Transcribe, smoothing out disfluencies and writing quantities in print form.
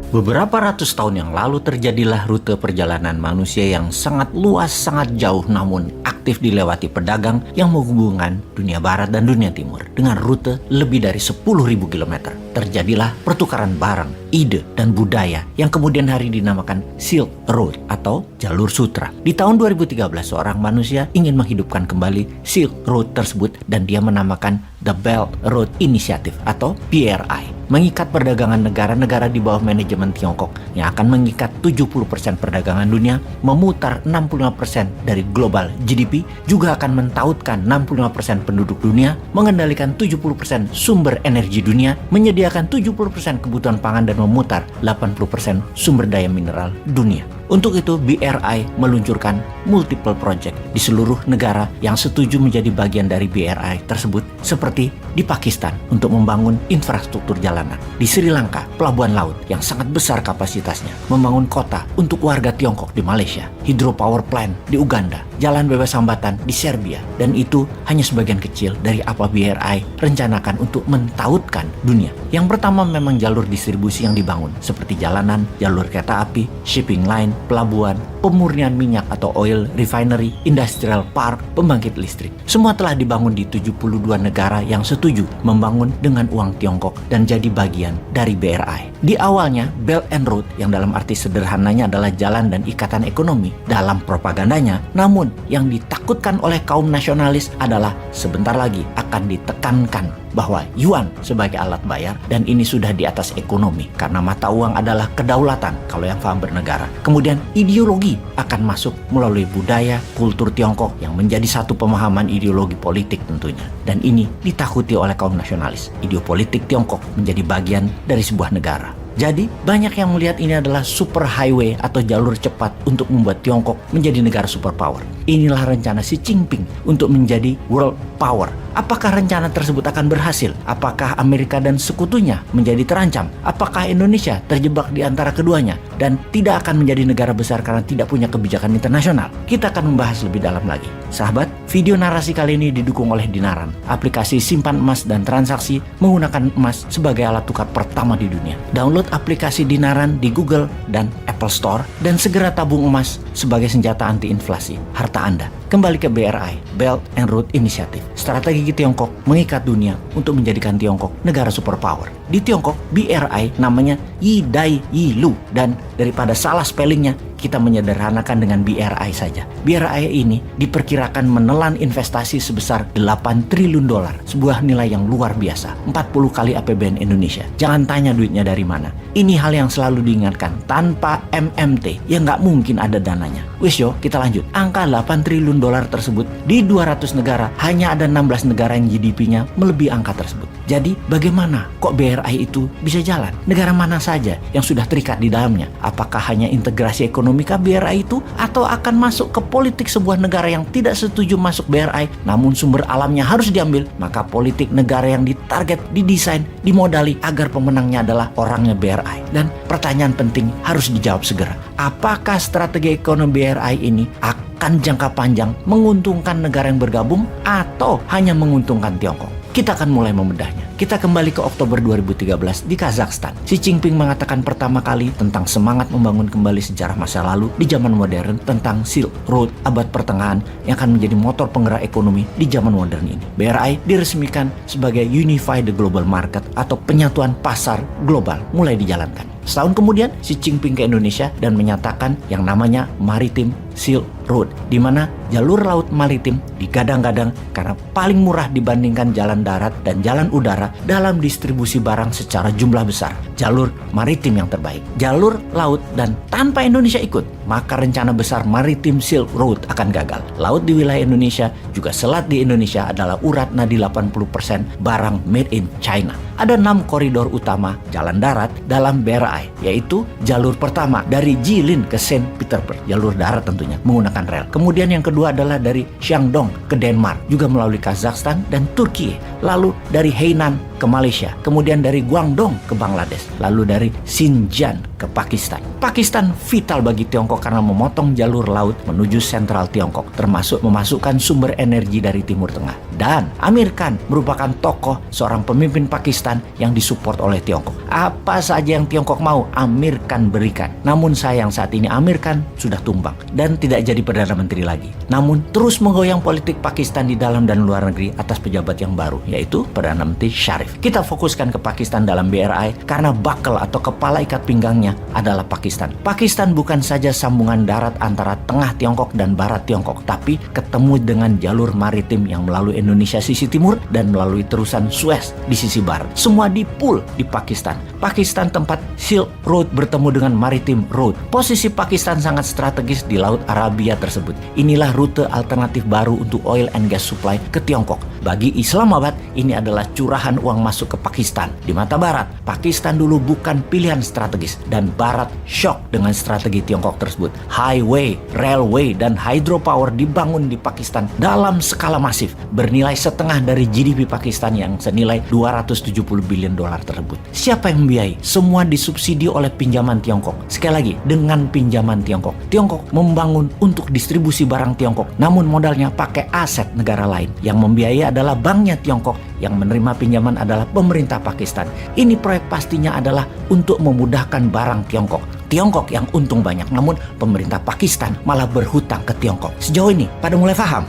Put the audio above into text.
Beberapa ratus tahun yang lalu terjadilah rute perjalanan manusia yang sangat luas, sangat jauh namun aktif dilewati pedagang yang menghubungkan dunia barat dan dunia timur dengan rute lebih dari 10.000 km. Terjadilah pertukaran barang, ide, dan budaya yang kemudian hari dinamakan Silk Road atau Jalur Sutra. Di tahun 2013 seorang manusia ingin menghidupkan kembali Silk Road tersebut dan dia menamakan The Belt Road Initiative atau BRI. Mengikat perdagangan negara-negara di bawah manajemen Tiongkok yang akan mengikat 70% perdagangan dunia, memutar 65% dari global GDP, juga akan mentautkan 65% penduduk dunia, mengendalikan 70% sumber energi dunia, menyediakan 70% kebutuhan pangan dan memutar 80% sumber daya mineral dunia. Untuk itu, BRI meluncurkan multiple project di seluruh negara yang setuju menjadi bagian dari BRI tersebut, seperti di Pakistan untuk membangun infrastruktur jalanan, di Sri Lanka pelabuhan laut yang sangat besar kapasitasnya, membangun kota untuk warga Tiongkok di Malaysia, hydropower plant di Uganda, jalan bebas hambatan di Serbia, dan itu hanya sebagian kecil dari apa BRI rencanakan untuk mentautkan dunia. Yang pertama memang jalur distribusi yang dibangun, seperti jalanan, jalur kereta api, shipping line, pelabuhan, pemurnian minyak atau oil refinery, industrial park, pembangkit listrik. Semua telah dibangun di 72 negara yang setuju membangun dengan uang Tiongkok dan jadi bagian dari BRI. Di awalnya, Belt and Road yang dalam arti sederhananya adalah jalan dan ikatan ekonomi dalam propagandanya, namun yang ditakutkan oleh kaum nasionalis adalah sebentar lagi akan ditekankan bahwa yuan sebagai alat bayar dan ini sudah di atas ekonomi karena mata uang adalah kedaulatan kalau yang paham bernegara. Kemudian ideologi akan masuk melalui budaya, kultur Tiongkok yang menjadi satu pemahaman ideologi politik tentunya. Dan ini ditakuti oleh kaum nasionalis. Ideopolitik Tiongkok menjadi bagian dari sebuah negara. Jadi, banyak yang melihat ini adalah super highway atau jalur cepat untuk membuat Tiongkok menjadi negara superpower. Inilah rencana Xi Jinping untuk menjadi world power. Apakah rencana tersebut akan berhasil? Apakah Amerika dan sekutunya menjadi terancam? Apakah Indonesia terjebak di antara keduanya dan tidak akan menjadi negara besar karena tidak punya kebijakan internasional? Kita akan membahas lebih dalam lagi. Sahabat, video narasi kali ini didukung oleh Dinaran, aplikasi simpan emas dan transaksi menggunakan emas sebagai alat tukar pertama di dunia. Download aplikasi Dinaran di Google dan Apple Store dan segera tabung emas sebagai senjata anti-inflasi harta Anda. Kembali ke BRI, Belt and Road Initiative. Strategi Tiongkok mengikat dunia untuk menjadikan Tiongkok negara superpower. Di Tiongkok, BRI namanya Yi Dai Yi Lu dan daripada salah spellingnya, kita menyederhanakan dengan BRI saja. BRI ini diperkirakan menelan investasi sebesar 8 triliun dolar, sebuah nilai yang luar biasa, 40 kali APBN Indonesia. Jangan tanya duitnya dari mana. Ini hal yang selalu diingatkan, tanpa MMT ya nggak mungkin ada dananya. Wis yo, kita lanjut. Angka 8 triliun dolar tersebut di 200 negara, hanya ada 16 negara yang GDP-nya melebihi angka tersebut. Jadi bagaimana kok BRI itu bisa jalan? Negara mana saja yang sudah terikat di dalamnya? Apakah hanya integrasi ekonomi BRI itu atau akan masuk ke politik sebuah negara yang tidak setuju masuk BRI namun sumber alamnya harus diambil? Maka politik negara yang ditarget, didesain, dimodali agar pemenangnya adalah orangnya BRI. Dan pertanyaan penting harus dijawab segera. Apakah strategi ekonomi BRI ini akan jangka panjang menguntungkan negara yang bergabung atau hanya menguntungkan Tiongkok? Kita akan mulai membedahnya. Kita kembali ke Oktober 2013 di Kazakhstan. Xi Jinping mengatakan pertama kali tentang semangat membangun kembali sejarah masa lalu di zaman modern tentang Silk Road abad pertengahan yang akan menjadi motor penggerak ekonomi di zaman modern ini. BRI diresmikan sebagai Unified Global Market atau penyatuan pasar global mulai dijalankan. Setahun kemudian, Xi Jinping ke Indonesia dan menyatakan yang namanya Maritime Silk Road, di mana jalur laut maritim digadang-gadang karena paling murah dibandingkan jalan darat dan jalan udara dalam distribusi barang secara jumlah besar. Jalur maritim yang terbaik, jalur laut, dan tanpa Indonesia ikut, maka rencana besar Maritime Silk Road akan gagal. Laut di wilayah Indonesia, juga selat di Indonesia adalah urat nadi 80% barang made in China. Ada 6 koridor utama jalan darat dalam BRI, yaitu jalur pertama dari Jilin ke Saint Petersburg, jalur darat tentunya, menggunakan rel. Kemudian yang kedua adalah dari Shandong ke Denmark, juga melalui Kazakhstan dan Turki. Lalu dari Hainan ke Malaysia, kemudian dari Guangdong ke Bangladesh, lalu dari Xinjiang ke Pakistan. Pakistan vital bagi Tiongkok karena memotong jalur laut menuju sentral Tiongkok, termasuk memasukkan sumber energi dari Timur Tengah. Dan Amir Khan merupakan tokoh seorang pemimpin Pakistan yang disupport oleh Tiongkok. Apa saja yang Tiongkok mau, Amir Khan berikan. Namun sayang saat ini Amir Khan sudah tumbang dan tidak jadi Perdana Menteri lagi. Namun terus menggoyang politik Pakistan di dalam dan luar negeri atas pejabat yang baru, yaitu Perdana Menteri Sharif. Kita fokuskan ke Pakistan dalam BRI karena bakel atau kepala ikat pinggangnya adalah Pakistan. Pakistan bukan saja sambungan darat antara tengah Tiongkok dan barat Tiongkok, tapi ketemu dengan jalur maritim yang melalui Indonesia sisi timur dan melalui terusan Suez di sisi barat. Semua dipul di Pakistan. Pakistan tempat Silk Road bertemu dengan Maritime Road. Posisi Pakistan sangat strategis di Laut Arabia tersebut. Inilah rute alternatif baru untuk oil and gas supply ke Tiongkok. Bagi Islamabad, ini adalah curahan uang masuk ke Pakistan. Di mata Barat, Pakistan dulu bukan pilihan strategis dan Barat shock dengan strategi Tiongkok tersebut. Highway, railway, dan hydropower dibangun di Pakistan dalam skala masif, bernilai setengah dari GDP Pakistan yang senilai 270 billion dolar tersebut. Siapa yang membiayai? Semua disubsidi oleh pinjaman Tiongkok. Sekali lagi, dengan pinjaman Tiongkok. Tiongkok membangun untuk distribusi barang Tiongkok, namun modalnya pakai aset negara lain. Yang membiayai adalah banknya Tiongkok, yang menerima pinjaman adalah pemerintah Pakistan. Ini proyek pastinya adalah untuk memudahkan barang Tiongkok. Tiongkok yang untung banyak, namun pemerintah Pakistan malah berhutang ke Tiongkok. Sejauh ini, pada mulai paham?